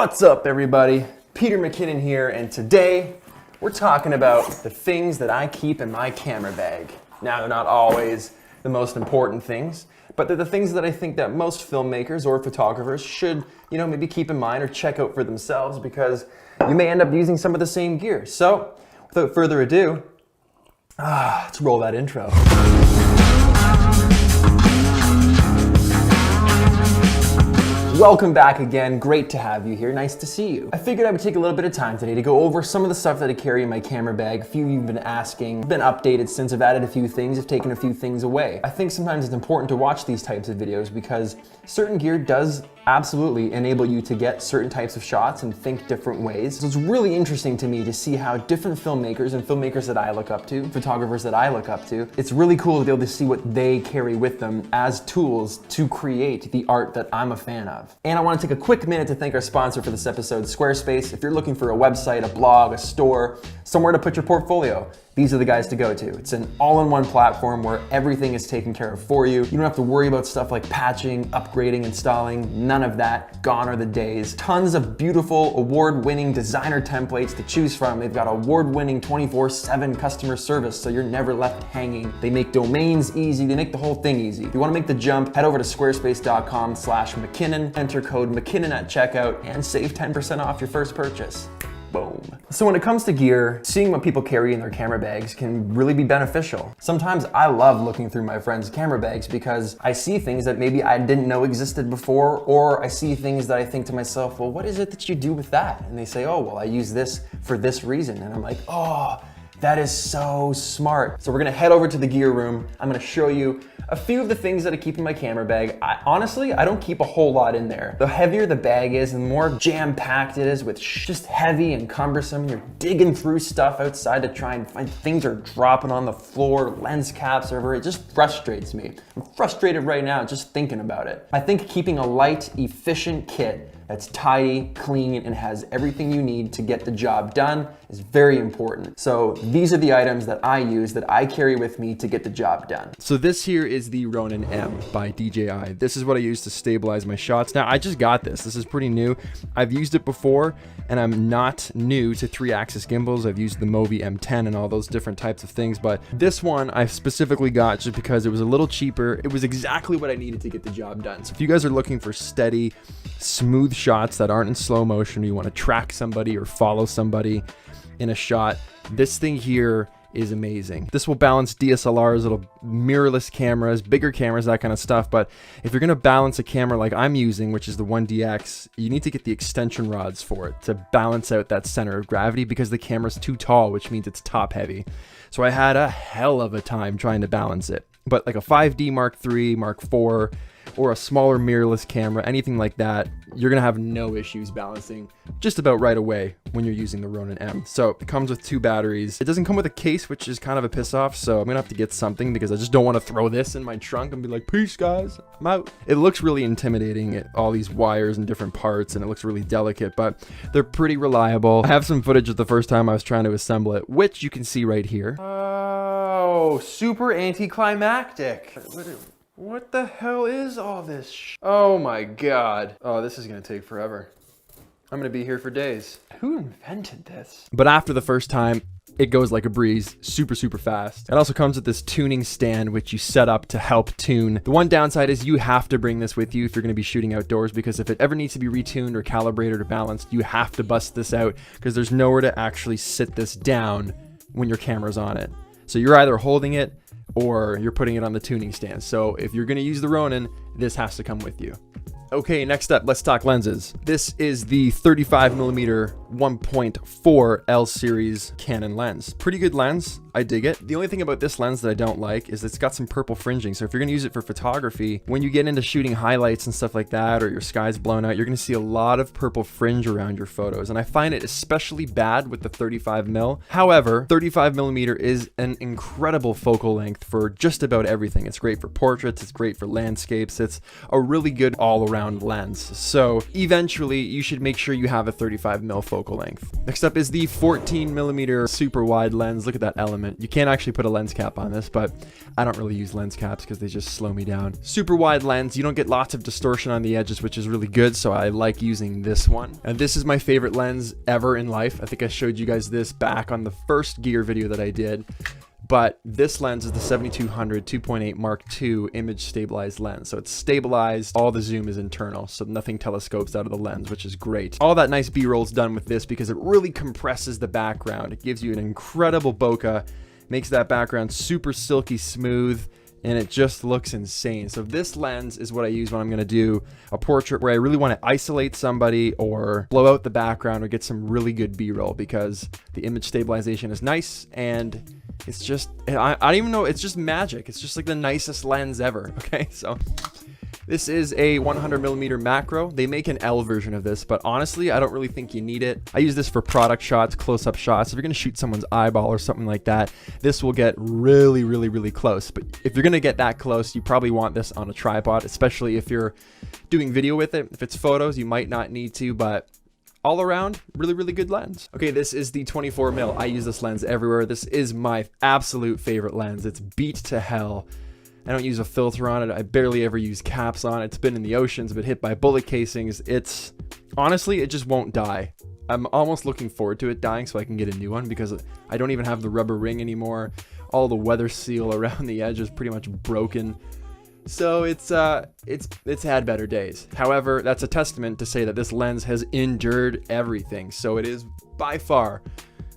What's up, everybody? Peter McKinnon here, and today we're talking about the things that I keep in my camera bag. Now, they're not always the most important things, but they're the things that I think that most filmmakers or photographers should, maybe keep in mind or check out for themselves, because you may end up using some of the same gear. So, without further ado, let's roll that intro. Welcome back again. Great to have you here. Nice to see you. I figured I would take a little bit of time today to go over some of the stuff that I carry in my camera bag. A few of you have been asking, been updated since I've added a few things, I've taken a few things away. I think sometimes it's important to watch these types of videos because certain gear does absolutely enable you to get certain types of shots and think different ways. So it's really interesting to me to see how different filmmakers and filmmakers that I look up to, photographers that I look up to, it's really cool to be able to see what they carry with them as tools to create the art that I'm a fan of. And I want to take a quick minute to thank our sponsor for this episode, Squarespace. If you're looking for a website, a blog, a store, somewhere to put your portfolio, these are the guys to go to. It's an all-in-one platform where everything is taken care of for you. You don't have to worry about stuff like patching, upgrading, installing, none of that. Gone are the days. Tons of beautiful, award-winning designer templates to choose from. They've got award-winning 24/7 customer service, so you're never left hanging. They make domains easy. They make the whole thing easy. If you want to make the jump, head over to squarespace.com/McKinnon, enter code McKinnon at checkout, and save 10% off your first purchase. Boom. So when it comes to gear, seeing what people carry in their camera bags can really be beneficial. Sometimes I love looking through my friends' camera bags because I see things that maybe I didn't know existed before, or I see things that I think to myself, well, what is it that you do with that? And they say, oh, well, I use this for this reason. And I'm like, oh, that is so smart. So we're gonna head over to the gear room. I'm gonna show you a few of the things that I keep in my camera bag. Honestly, I don't keep a whole lot in there. The heavier the bag is, the more jam-packed it is with just heavy and cumbersome. You're digging through stuff outside to try and find things are dropping on the floor, lens caps over. It just frustrates me. I'm frustrated right now just thinking about it. I think keeping a light, efficient kit that's tidy, clean, and has everything you need to get the job done is very important. So these are the items that I use, that I carry with me to get the job done. So this here is the Ronin M by DJI. This is what I use to stabilize my shots. Now I just got this. This is pretty new. I've used it before, and I'm not new to 3-axis gimbals. I've used the Movavi M10 and all those different types of things, but this one I specifically got just because it was a little cheaper. It was exactly what I needed to get the job done. So if you guys are looking for steady, smooth shots that aren't in slow motion, or you want to track somebody or follow somebody in a shot, this thing here is amazing. This will balance DSLRs, little mirrorless cameras, bigger cameras, that kind of stuff. But if you're gonna balance a camera like I'm using, which is the 1DX, you need to get the extension rods for it to balance out that center of gravity, because the camera's too tall, which means it's top heavy. So I had a hell of a time trying to balance it. But like a 5D Mark III, Mark IV, or a smaller mirrorless camera, anything like that, you're gonna have no issues balancing just about right away when you're using the Ronin M. So it comes with 2 batteries. It doesn't come with a case, which is kind of a piss off, so I'm gonna have to get something because I just don't want to throw this in my trunk and be like, peace guys, I'm out. It looks really intimidating, all these wires and different parts, and it looks really delicate, but they're pretty reliable. I have some footage of the first time I was trying to assemble it, which you can see right here. Oh, super anticlimactic. What the hell is all this Oh my God. Oh, this is gonna take forever. I'm gonna be here for days. Who invented this? But after the first time, it goes like a breeze, super, super fast. It also comes with this tuning stand, which you set up to help tune. The one downside is you have to bring this with you if you're gonna be shooting outdoors, because if it ever needs to be retuned or calibrated or balanced, you have to bust this out, because there's nowhere to actually sit this down when your camera's on it. So you're either holding it or you're putting it on the tuning stand. So if you're gonna use the Ronin, this has to come with you. Okay, next up, let's talk lenses. This is the 35mm 1.4 L series Canon lens. Pretty good lens, I dig it. The only thing about this lens that I don't like is it's got some purple fringing. So if you're gonna use it for photography, when you get into shooting highlights and stuff like that, or your sky's blown out, you're gonna see a lot of purple fringe around your photos. And I find it especially bad with the 35mm. However, 35mm is an incredible focal length for just about everything. It's great for portraits, it's great for landscapes, it's a really good all-around all-around lens. So eventually you should make sure you have a 35mm focal length. Next up is the 14mm super wide lens. Look at that element. You can't actually put a lens cap on this, but I don't really use lens caps because they just slow me down. Super wide lens, you don't get lots of distortion on the edges, which is really good, so I like using this one. And this is my favorite lens ever in life. I think I showed you guys this back on the first gear video that I did. But this lens is the 7200 2.8 Mark II image stabilized lens. So it's stabilized, all the zoom is internal, so nothing telescopes out of the lens, which is great. All that nice B-roll is done with this because it really compresses the background. It gives you an incredible bokeh, makes that background super silky smooth, and it just looks insane. So this lens is what I use when I'm gonna do a portrait where I really wanna isolate somebody or blow out the background or get some really good B-roll, because the image stabilization is nice and it's just, I don't even know, it's just magic. It's just like the nicest lens ever, okay? So this is a 100mm macro. They make an L version of this, but honestly, I don't really think you need it. I use this for product shots, close-up shots. If you're gonna shoot someone's eyeball or something like that, this will get really, really, really close. But if you're gonna get that close, you probably want this on a tripod, especially if you're doing video with it. If it's photos, you might not need to, but all around, really, really good lens. Okay, this is the 24mm. I use this lens everywhere. This is my absolute favorite lens. It's beat to hell. I don't use a filter on it. I barely ever use caps on it. It's been in the oceans, been hit by bullet casings. It's, honestly, it just won't die. I'm almost looking forward to it dying so I can get a new one, because I don't even have the rubber ring anymore. All the weather seal around the edge is pretty much broken. So it's had better days. However, that's a testament to say that this lens has endured everything. So it is by far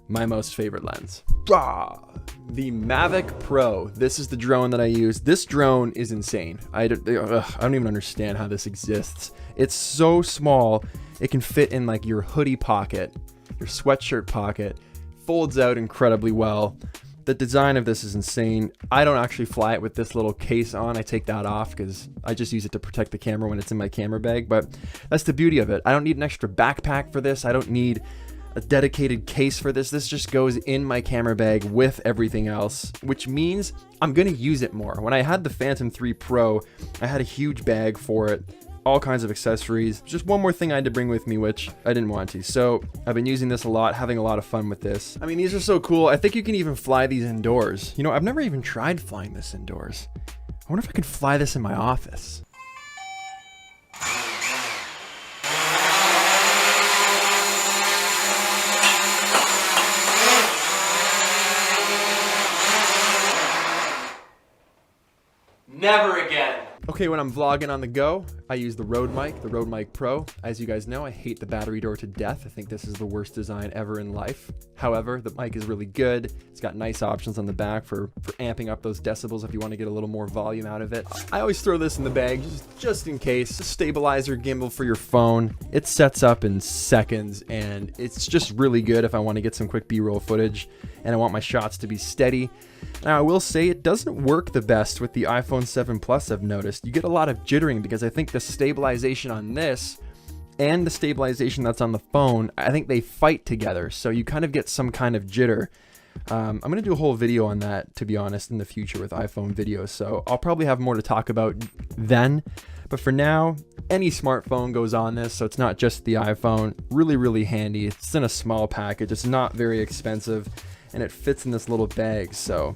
my most favorite lens. The Mavic Pro. This is the drone that I use. This drone is insane. I don't even understand how this exists. It's so small, it can fit in like your hoodie pocket, your sweatshirt pocket, folds out incredibly well. The design of this is insane. I don't actually fly it with this little case on. I take that off because I just use it to protect the camera when it's in my camera bag, but that's the beauty of it. I don't need an extra backpack for this. I don't need a dedicated case for this. This just goes in my camera bag with everything else, which means I'm gonna use it more. When I had the Phantom 3 Pro, I had a huge bag for it, all kinds of accessories. Just one more thing I had to bring with me, which I didn't want to. So I've been using this a lot, having a lot of fun with this. I mean, these are so cool. I think you can even fly these indoors. You know, I've never even tried flying this indoors. I wonder if I could fly this in my office. Never again. Okay, when I'm vlogging on the go, I use the Rode mic Pro. As you guys know, I hate the battery door to death. I think this is the worst design ever in life. However, the mic is really good. It's got nice options on the back for amping up those decibels if you want to get a little more volume out of it. I always throw this in the bag just in case. A stabilizer gimbal for your phone. It sets up in seconds, and it's just really good if I want to get some quick B-roll footage and I want my shots to be steady. Now, I will say it doesn't work the best with the iPhone 7 Plus, I've noticed. You get a lot of jittering because I think the stabilization on this and the stabilization that's on the phone, I think they fight together. So you kind of get some kind of jitter. I'm going to do a whole video on that, to be honest, in the future with iPhone videos. So I'll probably have more to talk about then. But for now, any smartphone goes on this, so it's not just the iPhone. Really, really handy. It's in a small package. It's not very expensive, and it fits in this little bag. So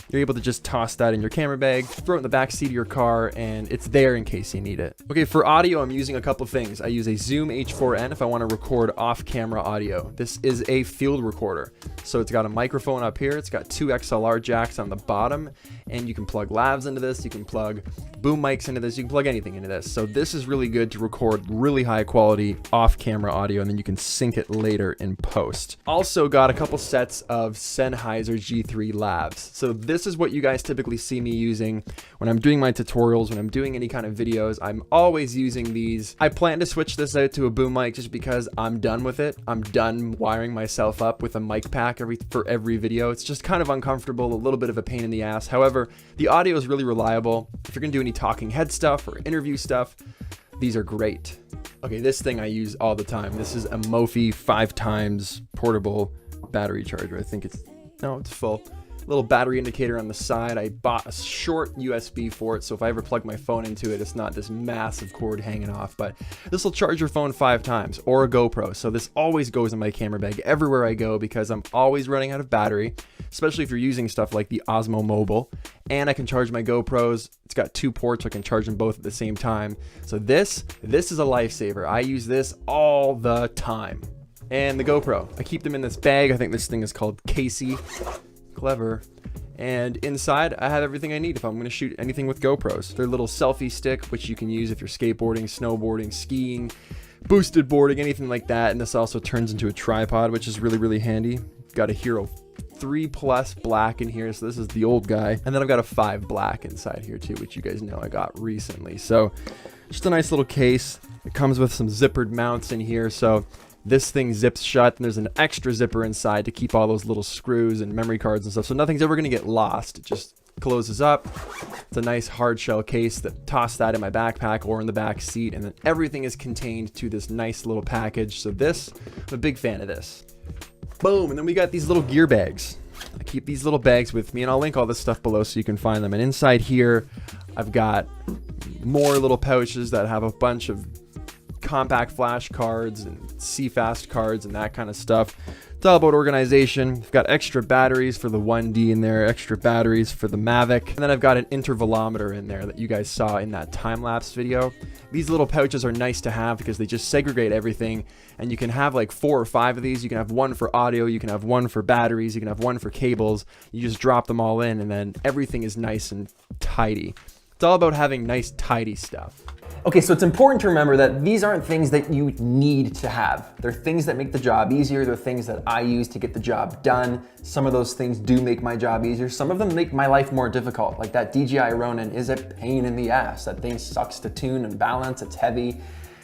you're able to just toss that in your camera bag, throw it in the back seat of your car, and it's there in case you need it. Okay, for audio, I'm using a couple things. I use a Zoom H4n if I want to record off-camera audio. This is a field recorder. So it's got a microphone up here, it's got two XLR jacks on the bottom, and you can plug lavs into this, you can plug boom mics into this, you can plug anything into this. So this is really good to record really high quality off-camera audio, and then you can sync it later in post. Also got a couple sets of Sennheiser G3 lavs. So this is what you guys typically see me using when I'm doing my tutorials, when I'm doing any kind of videos. I'm always using these. I plan to switch this out to a boom mic just because I'm done with it. I'm done wiring myself up with a mic pack for every video. It's just kind of uncomfortable, a little bit of a pain in the ass. However, the audio is really reliable. If you're gonna do any talking head stuff or interview stuff, these are great. Okay, this thing I use all the time. This is a Movavi 5x portable battery charger. I think it's full. little battery indicator on the side. I bought a short USB for it, so if I ever plug my phone into it, it's not this massive cord hanging off. But this will charge your phone 5 times, or a GoPro. So this always goes in my camera bag everywhere I go because I'm always running out of battery, especially if you're using stuff like the Osmo Mobile. And I can charge my GoPros. It's got 2 ports, so I can charge them both at the same time. So this is a lifesaver. I use this all the time. And the GoPro, I keep them in this bag. I think this thing is called Casey. Clever. And inside, I have everything I need if I'm going to shoot anything with GoPros. Their little selfie stick, which you can use if you're skateboarding, snowboarding, skiing, boosted boarding, anything like that. And this also turns into a tripod, which is really, really handy. Got a Hero 3 Plus black in here, so this is the old guy. And then I've got a 5 black inside here too, which you guys know I got recently. So just a nice little case. It comes with some zippered mounts in here, so this thing zips shut, and there's an extra zipper inside to keep all those little screws and memory cards and stuff, so nothing's ever going to get lost. It just closes up. It's a nice hard shell case that toss that in my backpack or in the back seat, and then everything is contained to this nice little package. So this, I'm a big fan of this. Boom, and then we got these little gear bags. I keep these little bags with me, and I'll link all this stuff below so you can find them. And inside here, I've got more little pouches that have a bunch of compact flash cards and CFast cards and that kind of stuff. It's all about organization. I've got extra batteries for the 1D in there, extra batteries for the Mavic, and then I've got an intervalometer in there that you guys saw in that time-lapse video. These little pouches are nice to have because they just segregate everything, and you can have like 4 or 5 of these. You can have one for audio, you can have one for batteries, you can have one for cables. You just drop them all in, and then everything is nice and tidy. It's all about having nice, tidy stuff. Okay, so it's important to remember that these aren't things that you need to have. They're things that make the job easier. They're things that I use to get the job done. Some of those things do make my job easier. Some of them make my life more difficult. Like that DJI Ronin is a pain in the ass. That thing sucks to tune and balance. It's heavy.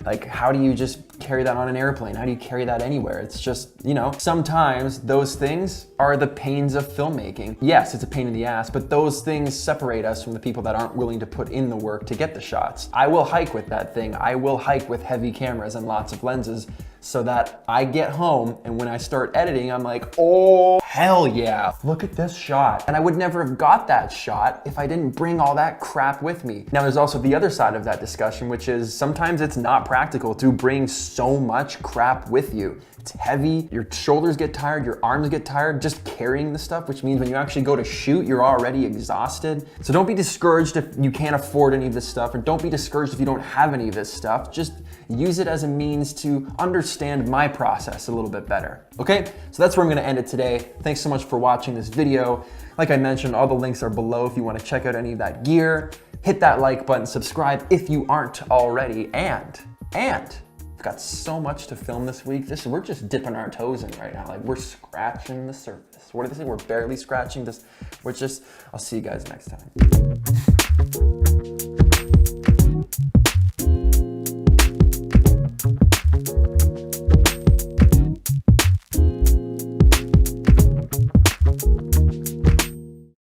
Like, how do you just carry that on an airplane? How do you carry that anywhere? It's just, you know, sometimes those things are the pains of filmmaking. Yes, it's a pain in the ass, but those things separate us from the people that aren't willing to put in the work to get the shots. I will hike with that thing. I will hike with heavy cameras and lots of lenses so that I get home and when I start editing, I'm like, oh, hell yeah, look at this shot. And I would never have got that shot if I didn't bring all that crap with me. Now, there's also the other side of that discussion, which is sometimes it's not practical to bring so much crap with you. It's heavy, your shoulders get tired, your arms get tired just carrying the stuff, which means when you actually go to shoot, you're already exhausted. So don't be discouraged if you can't afford any of this stuff, and don't be discouraged if you don't have any of this stuff. Just use it as a means to understand my process a little bit better. Okay, so that's where I'm gonna end it today. Thanks so much for watching this video. Like I mentioned, all the links are below if you wanna check out any of that gear. Hit that like button, subscribe if you aren't already, and we've got so much to film this week. We're just dipping our toes in right now. Like, we're scratching the surface. What do they say? We're barely scratching this. I'll see you guys next time.